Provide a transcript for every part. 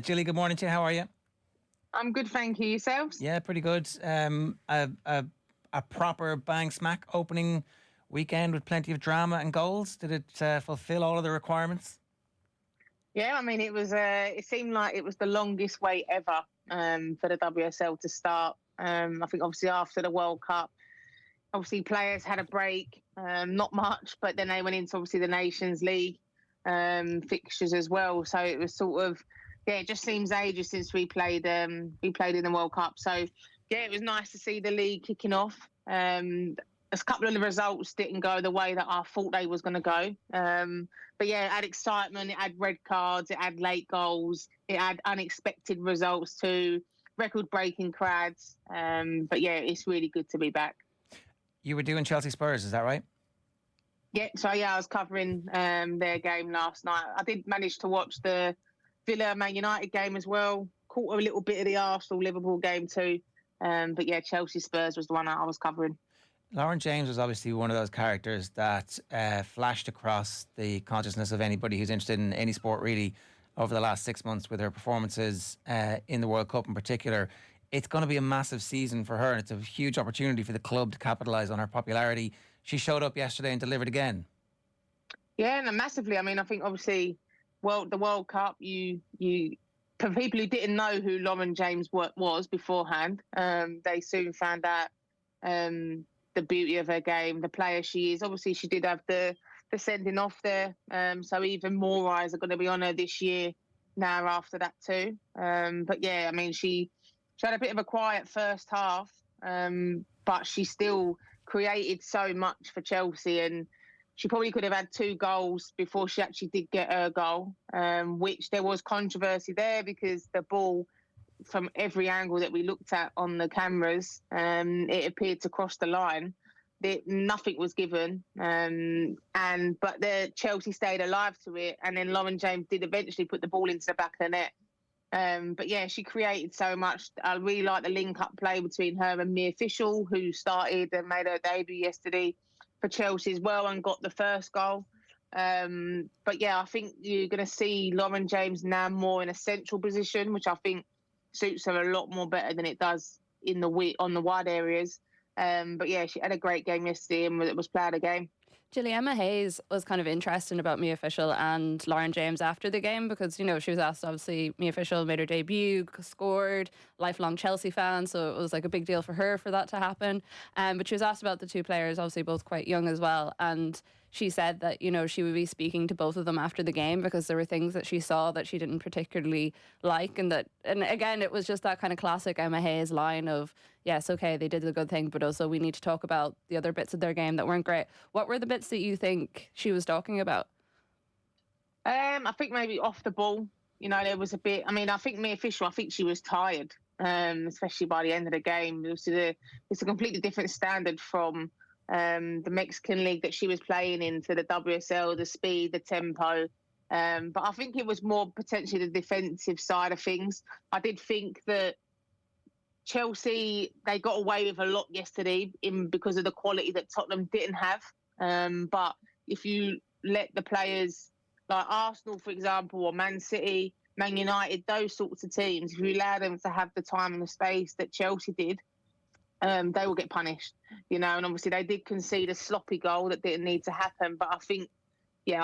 Gilly, good morning to you. How are you? I'm good, thank you. Yourselves? Yeah, pretty good. A proper bang smack opening weekend with plenty of drama and goals. Did it fulfil all of the requirements? Yeah, I mean, it was. It seemed like it was the longest wait ever for the WSL to start. I think obviously after the World Cup, obviously players had a break, not much, but then they went into obviously the Nations League fixtures as well. So it was sort of, yeah, it just seems ages since we played in the World Cup. So yeah, it was nice to see the league kicking off. A couple of the results didn't go the way that I thought they was going to go. But yeah, it had excitement, it had red cards, it had late goals, it had unexpected results too, record-breaking crowds. But yeah, it's really good to be back. You were doing Chelsea Spurs, is that right? Yeah, so yeah, I was covering their game last night. I did manage to watch the Villa Man United game as well. Caught a little bit of the Arsenal Liverpool game too. But yeah, Chelsea Spurs was the one that I was covering. Lauren James was obviously one of those characters that flashed across the consciousness of anybody who's interested in any sport, really, over the last 6 months with her performances in the World Cup in particular. It's going to be a massive season for her, and it's a huge opportunity for the club to capitalise on her popularity. She showed up yesterday and delivered again. Yeah, and massively. I mean, I think obviously, well, the World Cup, you for people who didn't know who Lauren James was beforehand, they soon found out the beauty of her game, the player she is. Obviously, she did have the sending off there, so even more eyes are going to be on her this year. Now after that too, but yeah, I mean, she had a bit of a quiet first half, but she still created so much for Chelsea, and she probably could have had two goals before she actually did get her goal, which there was controversy there because the ball, from every angle that we looked at on the cameras, it appeared to cross the line. Nothing was given, and but the Chelsea stayed alive to it, and then Lauren James did eventually put the ball into the back of the net. But yeah, she created so much. I really like the link-up play between her and Mia Official, who started and made her debut yesterday for Chelsea as well and got the first goal. But yeah, I think you're going to see Lauren James now more in a central position, which I think suits her a lot more better than it does in on the wide areas. But yeah, she had a great game yesterday and was player of the game. Gilly, Emma Hayes was kind of interesting about Mia Official and Lauren James after the game because, you know, she was asked, obviously, Mia Official made her debut, scored, lifelong Chelsea fan, so it was like a big deal for her for that to happen. But she was asked about the two players, obviously both quite young as well, and she said that, you know, she would be speaking to both of them after the game because there were things that she saw that she didn't particularly like, and again, it was just that kind of classic Emma Hayes line of, yes, okay, they did the good thing, but also we need to talk about the other bits of their game that weren't great. What were the bits that you think she was talking about? I think maybe off the ball, you know, there was a bit. I mean, I think Mia Official, I think she was tired, especially by the end of the game. It's a completely different standard from the Mexican league that she was playing in to the WSL, the speed, the tempo. But I think it was more potentially the defensive side of things. I did think that Chelsea, they got away with a lot yesterday because of the quality that Tottenham didn't have. But if you let the players like Arsenal, for example, or Man City, Man United, those sorts of teams, if you allow them to have the time and the space that Chelsea did, they will get punished, you know. And obviously they did concede a sloppy goal that didn't need to happen. But I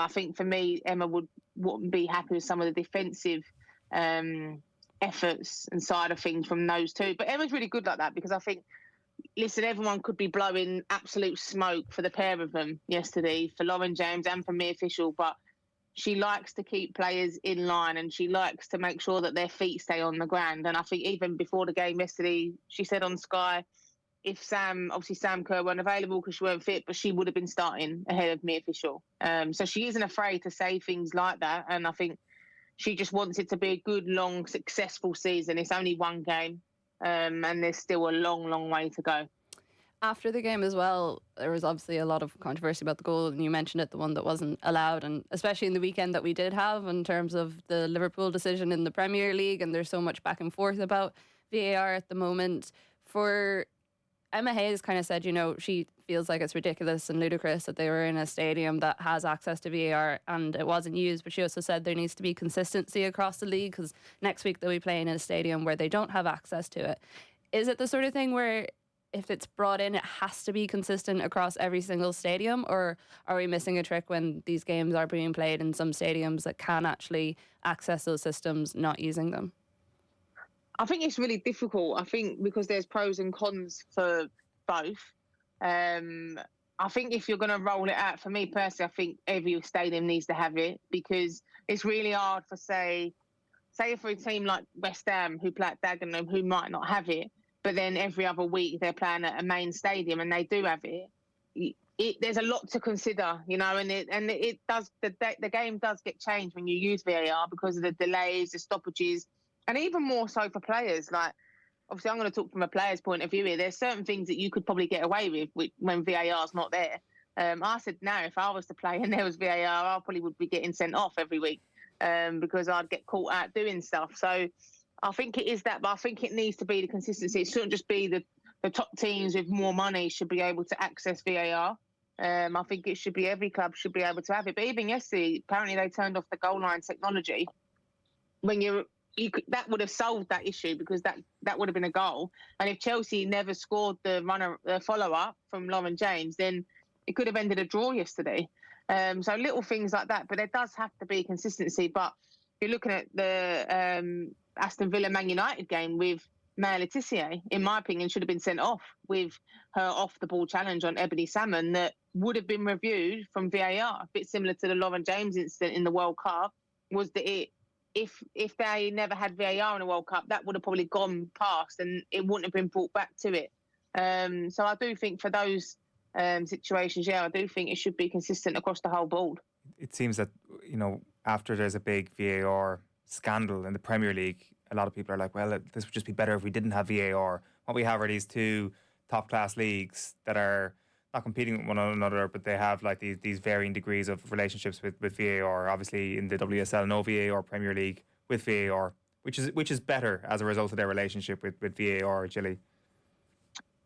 think for me, Emma wouldn't be happy with some of the defensive efforts and side of things from those two. But Emma's really good like that because I think, listen, everyone could be blowing absolute smoke for the pair of them yesterday, for Lauren James and for Mia Official, but she likes to keep players in line and she likes to make sure that their feet stay on the ground. And I think even before the game yesterday, she said on Sky, if obviously Sam Kerr weren't available because she weren't fit, but she would have been starting ahead of Mia Official. So she isn't afraid to say things like that. And I think she just wants it to be a good, long, successful season. It's only one game, and there's still a long, long way to go. After the game as well, there was obviously a lot of controversy about the goal, and you mentioned it, the one that wasn't allowed, and especially in the weekend that we did have in terms of the Liverpool decision in the Premier League, and there's so much back and forth about VAR at the moment. For Emma Hayes kind of said, she feels like it's ridiculous and ludicrous that they were in a stadium that has access to VAR and it wasn't used. But she also said there needs to be consistency across the league because next week they'll be playing in a stadium where they don't have access to it. Is it the sort of thing where if it's brought in, it has to be consistent across every single stadium? Or are we missing a trick when these games are being played in some stadiums that can actually access those systems, not using them? I think it's really difficult. I think because there's pros and cons for both. I think if you're going to roll it out, for me personally, I think every stadium needs to have it because it's really hard for, say for a team like West Ham who play at Dagenham who might not have it, but then every other week they're playing at a main stadium and they do have it. There's a lot to consider, and it does. The game does get changed when you use VAR because of the delays, the stoppages, and even more so for players. Like, obviously, I'm going to talk from a player's point of view here. There's certain things that you could probably get away with when VAR's not there. I said, now, if I was to play and there was VAR, I probably would be getting sent off every week because I'd get caught out doing stuff. So I think it is that, but I think it needs to be the consistency. It shouldn't just be the top teams with more money should be able to access VAR. I think it should be every club should be able to have it. But even yesterday, apparently they turned off the goal line technology. That would have solved that issue because that would have been a goal. And if Chelsea never scored the follow-up from Lauren James, then it could have ended a draw yesterday. So little things like that. But there does have to be consistency. But if you're looking at the Aston Villa Man United game with Maya Letizia, in my opinion, should have been sent off with her off-the-ball challenge on Ebony Salmon that would have been reviewed from VAR. A bit similar to the Lauren James incident in the World Cup, was that if they never had VAR in the World Cup, that would have probably gone past and it wouldn't have been brought back to it. So I do think for those situations, I do think it should be consistent across the whole board. It seems that, after there's a big VAR scandal in the Premier League, a lot of people are like, well, this would just be better if we didn't have VAR. What we have are these two top-class leagues that are not competing with one another, but they have like these varying degrees of relationships with VAR. Obviously, in the WSL, no VAR Premier League with VAR, which is better as a result of their relationship with VAR, Gilly.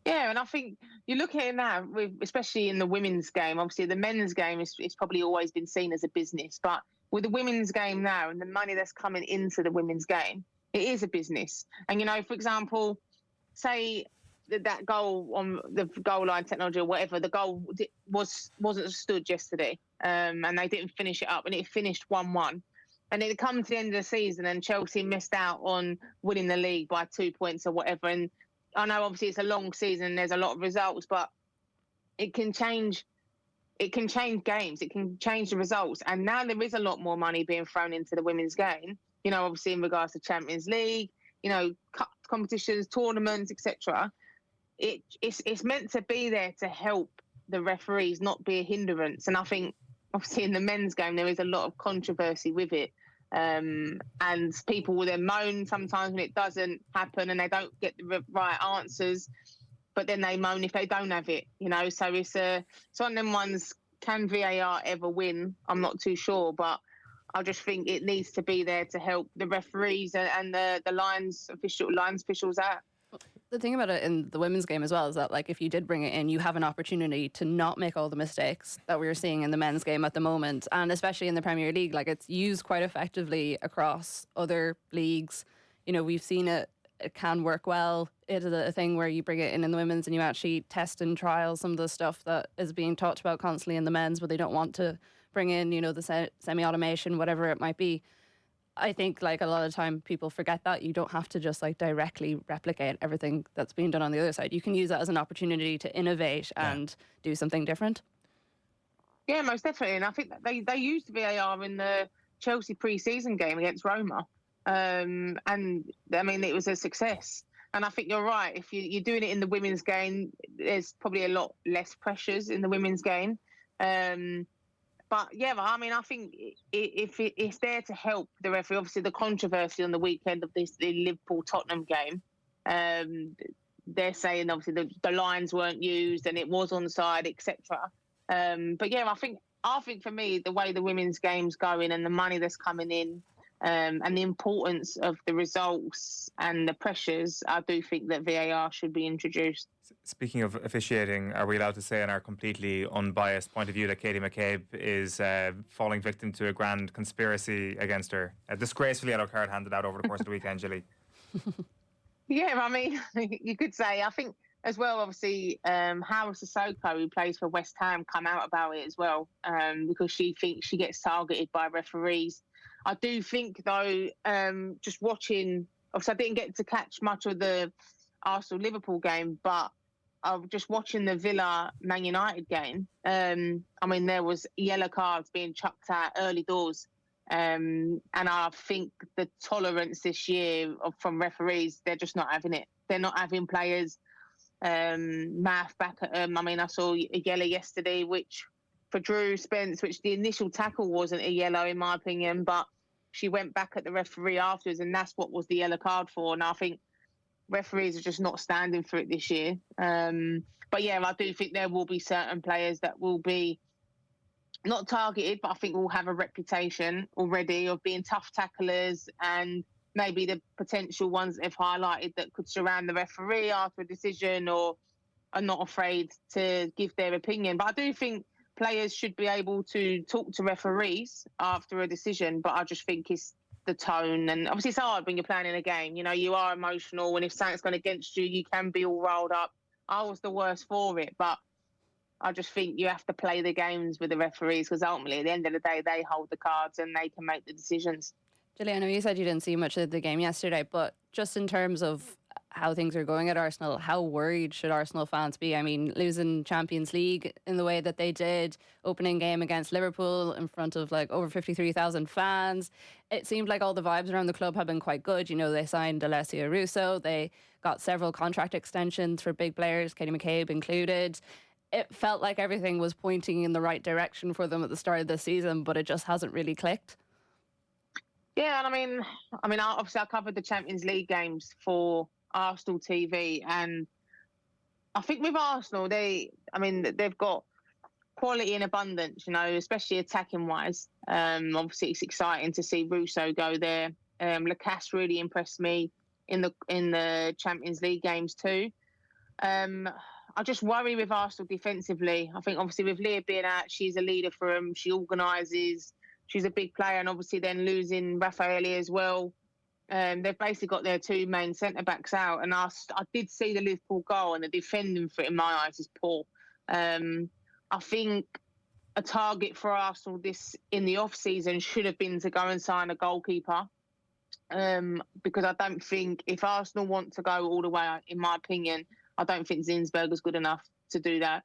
Yeah, and I think you look at it now, especially in the women's game. Obviously, the men's game it's probably always been seen as a business, but with the women's game now and the money that's coming into the women's game, it is a business. And for example, say that goal on the goal line technology or whatever, the goal wasn't stood yesterday, and they didn't finish it up, and it finished 1-1. And it come to the end of the season, and Chelsea missed out on winning the league by 2 points or whatever. And I know obviously it's a long season, and there's a lot of results, but it can change. It can change games. It can change the results. And now there is a lot more money being thrown into the women's game. Obviously in regards to Champions League, cup competitions, tournaments, etc. It's meant to be there to help the referees, not be a hindrance. And I think, obviously, in the men's game, there is a lot of controversy with it. And people will then moan sometimes when it doesn't happen and they don't get the right answers. But then they moan if they don't have it, So it's one of them ones, can VAR ever win? I'm not too sure, but I just think it needs to be there to help the referees and the lines officials out. The thing about it in the women's game as well is that, like, if you did bring it in, you have an opportunity to not make all the mistakes that we're seeing in the men's game at the moment, and especially in the Premier League. Like, it's used quite effectively across other leagues. We've seen it can work well. It is a thing where you bring it in the women's and you actually test and trial some of the stuff that is being talked about constantly in the men's, but they don't want to bring in, the semi-automation, whatever it might be. I think, like, a lot of the time people forget that you don't have to just directly replicate everything that's being done on the other side. You can use that as an opportunity to innovate and do something different. Yeah, most definitely. And I think that they used VAR in the Chelsea pre-season game against Roma. And I mean, it was a success. And I think you're right. If you're doing it in the women's game, there's probably a lot less pressures in the women's game. But yeah, I mean, I think if it's there to help the referee, obviously the controversy on the weekend of the Liverpool-Tottenham game, they're saying obviously the lines weren't used and it was onside, etc. But yeah, I think for me, the way the women's game's going and the money that's coming in, and the importance of the results and the pressures, I do think that VAR should be introduced. Speaking of officiating, are we allowed to say in our completely unbiased point of view that Katie McCabe is falling victim to a grand conspiracy against her? A disgraceful yellow card handed out over the course of the weekend, Gilly. Yeah, I mean, you could say. I think as well, obviously, Howard Sissoko, who plays for West Ham, come out about it as well, because she thinks she gets targeted by referees. I do think, though, just watching, obviously, I didn't get to catch much of the Arsenal-Liverpool game, but just watching the Villa-Man United game, I mean, there was yellow cards being chucked out early doors. And I think the tolerance this year from referees, they're just not having it. They're not having players mouth back at them. I mean, I saw a yellow yesterday, which for Drew Spence, which the initial tackle wasn't a yellow in my opinion, but she went back at the referee afterwards, and that's what was the yellow card for. And I think referees are just not standing for it this year. But yeah, I do think there will be certain players that will be not targeted, but I think will have a reputation already of being tough tacklers, and maybe the potential ones that they've highlighted that could surround the referee after a decision or are not afraid to give their opinion. But I do think players should be able to talk to referees after a decision, but I just think it's the tone. And obviously it's hard when you're playing in a game. You know, you are emotional, and if something's gone against you, you can be all riled up. I was the worst for it, but I just think you have to play the games with the referees, because ultimately, at the end of the day, they hold the cards and they can make the decisions. Gilly, I know you said you didn't see much of the game yesterday, but just in terms of how things are going at Arsenal, how worried should Arsenal fans be? I mean, losing Champions League in the way that they did, opening game against Liverpool in front of like over 53,000 fans. It seemed like all the vibes around the club have been quite good. You know, they signed Alessia Russo, they got several contract extensions for big players, Katie McCabe included. It felt like everything was pointing in the right direction for them at the start of the season, but it just hasn't really clicked. Yeah, and I mean, obviously I covered the Champions League games for Arsenal TV, and I think with Arsenal, they've got quality in abundance, you know, especially attacking wise. Obviously it's exciting to see Russo go there. Lacasse really impressed me in the Champions League games too. I just worry with Arsenal defensively. I think obviously with Leah being out, she's a leader for them. She organises. She's a big player, and obviously then losing Raffaele as well. They've basically got their two main centre-backs out, and I did see the Liverpool goal, and the defending for it in my eyes is poor. I think a target for Arsenal in the off-season should have been to go and sign a goalkeeper, because I don't think if Arsenal want to go all the way, in my opinion, I don't think Zinsberger's good enough to do that.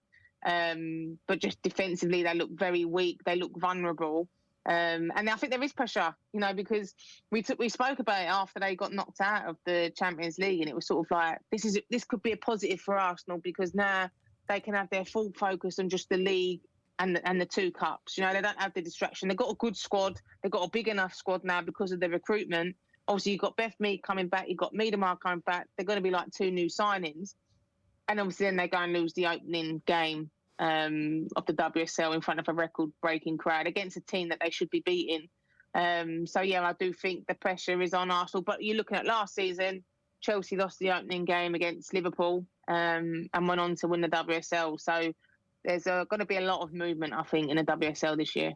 But just defensively, they look very weak. They look vulnerable. And I think there is pressure, you know, because we spoke about it after they got knocked out of the Champions League, and it was sort of like this could be a positive for Arsenal, because now they can have their full focus on just the league and the two cups. You know, they don't have the distraction. They've got a good squad. They've got a big enough squad now because of the recruitment. Obviously, you've got Beth Mead coming back. You've got Miedemar coming back. They're going to be like two new signings. And obviously then they go and lose the opening game of the WSL in front of a record-breaking crowd against a team that they should be beating. So, yeah, I do think the pressure is on Arsenal. But you're looking at last season, Chelsea lost the opening game against Liverpool and went on to win the WSL. So there's going to be a lot of movement, I think, in the WSL this year.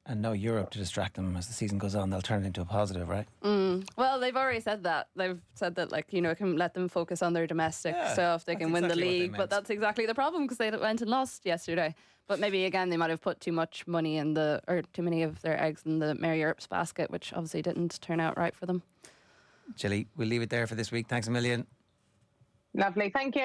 And no Europe to distract them as the season goes on. They'll turn it into a positive, right? Well, they've already said that. They've said that, like, you know, it can let them focus on their domestic stuff. They can win the league. But that's exactly the problem, because they went and lost yesterday. But maybe, again, they might have put too much money or too many of their eggs in the Mary Earps basket, which obviously didn't turn out right for them. Gilly, we'll leave it there for this week. Thanks a million. Lovely. Thank you.